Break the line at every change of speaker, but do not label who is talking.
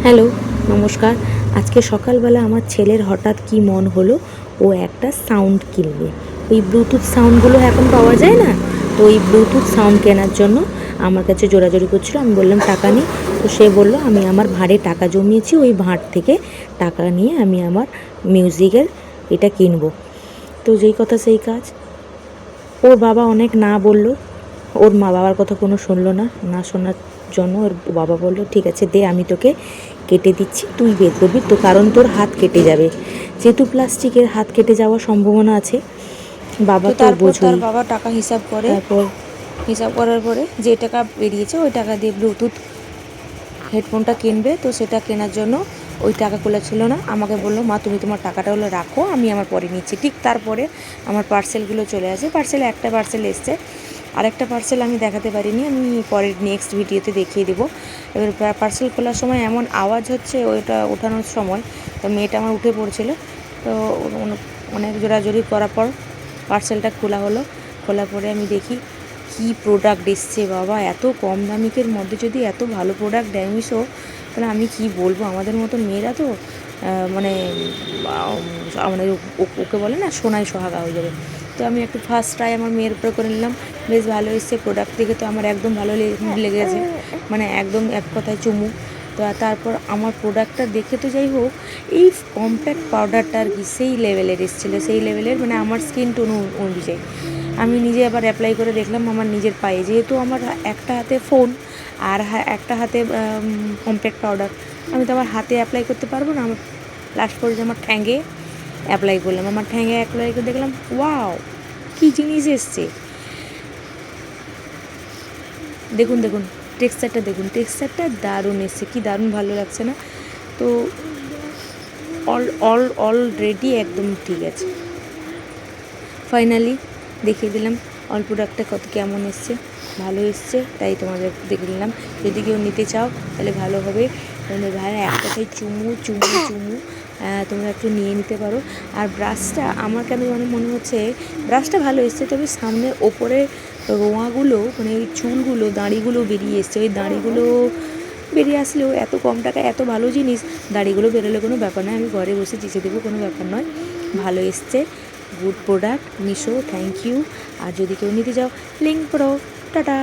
Hello, নমস্কার। আজকে সকালবেলা আমার ছেলের হঠাৎ কি মন হলো, ও একটা সাউন্ড কিনবে। ওই ব্লুটুথ সাউন্ডগুলো এখন পাওয়া যায় না, তো ওই ব্লুটুথ সাউন্ড কেনার জন্য আমার কাছে জোরাজোরি করছিল। আমি বললাম টাকা নিই, তো সে বলল আমি আমার ভাঁড়ে টাকা জমিয়েছি, ওই ভাঁড় থেকে টাকা নিয়ে আমি আমার মিউজিকের এটা কিনবো। তো যেই কথা সেই কাজ, ওর বাবা অনেক না বলল, ওর মা বাবার কথা কোনো শুনলো না। না শোনার জন্য ওর বাবা বলল ঠিক আছে দে, আমি তোকে কেটে দিচ্ছি, তুই বের করবি তো, কারণ তোর হাত কেটে যাবে, যেহেতু প্লাস্টিকের হাত কেটে যাওয়ার সম্ভাবনা আছে। বাবা তো
তারপর তার
বোঝই।
বাবা টাকা হিসাব করে,
তারপর
হিসাব করার পরে যে টাকা বেরিয়েছে ওই টাকা দিয়ে ব্লুটুথ হেডফোনটা কিনবে। তো সেটা কেনার জন্য ওই টাকাগুলো ছিল না, আমাকে বললো মা তুমি তোমার টাকাটা হলো রাখো, আমি আমার পরে নিচ্ছি। ঠিক তারপরে আমার পার্সেলগুলো চলে আসে। একটা পার্সেল এসছে, আরেকটা পার্সেল আমি দেখাতে পারিনি, আমি পরের নেক্সট ভিডিওতে দেখিয়ে দেবো। এবার পার্সেল খোলার সময় এমন আওয়াজ হচ্ছে, ওইটা ওঠানোর সময় তো মেয়েটা আমার উঠে পড়ছিল। তো অনেক জোরাজোরি করার পর পার্সেলটা খোলা হলো। খোলার পরে আমি দেখি কি প্রোডাক্ট এসছে, বাবা এত কম দামিকের মধ্যে যদি এত ভালো প্রোডাক্ট দেয় মিশো, তাহলে আমি কি বলবো। আমাদের মতো মেয়েরা তো মানে মানে ওকে বলে না সোনায় সোহাগা হয়ে যাবে। তো আমি একটু ফার্স্ট ট্রাই আমার মেয়ের উপরে করে নিলাম, বেশ ভালো এসছে। প্রোডাক্ট দেখে তো আমার একদম ভালো লেগেছে, মানে একদম এক কথায় চুমু। তো তারপর আমার প্রোডাক্টটা দেখে তো যাই হোক, এই কম্প্যাক্ট পাউডারটা আর কি সেই লেভেলের এসেছিলো, সেই লেভেলের মানে আমার স্কিন টোন অনুযায়ী। আমি নিজে আবার অ্যাপ্লাই করে দেখলাম আমার নিজের পায়ে, যেহেতু আমার একটা হাতে ফোন আর একটা হাতে কম্প্যাক্ট পাউডার, আমি তো আমার হাতে অ্যাপ্লাই করতে পারবো না। আমার লাস্ট পর্যন্ত আমার ঠ্যাঙ্গে অ্যাপ্লাই করলাম, আমার ঠ্যাঙ্গে অ্যাপ্লাই করে দেখলাম ওয়াও কী জিনিস এসছে। দেখুন দেখুন টেক্সচারটা দেখুন, টেক্সচারটা দারুণ এসছে, কি দারুণ ভালো লাগছে না। তো অলরেডি একদম ঠিক আছে। ফাইনালি দেখিয়ে দিলাম অল প্রোডাক্টটা কত কেমন এসছে, ভালো এসছে, তাই তোমাদের দেখে নিলাম। যদি কেউ নিতে চাও তাহলে ভালো হবে, তোমাদের ভাইয়ের এক কথায় চুমু চুমু চুমু, তোমরা একটু নিয়ে নিতে পারো। আর ব্রাশটা আমার কেন যেন মনে হচ্ছে ব্রাশটা ভালো এসছে, তবে সামনের ওপরে রোঁয়াগুলো মানে ওই চুলগুলো দাড়িগুলো বেরিয়ে এসছে, ওই দাড়িগুলো বেরিয়ে আসলেও এত কম টাকায় এত ভালো জিনিস, দাড়িগুলো বেরোলে কোনো ব্যাপার নয়, আমি ঘরে বসে চেঁচে দেবো, কোনো ব্যাপার নয়। ভালো এসছে, good product Meesho, thank you. আর যদি কেউ নিতে চাও লিঙ্ক করো, টাটা।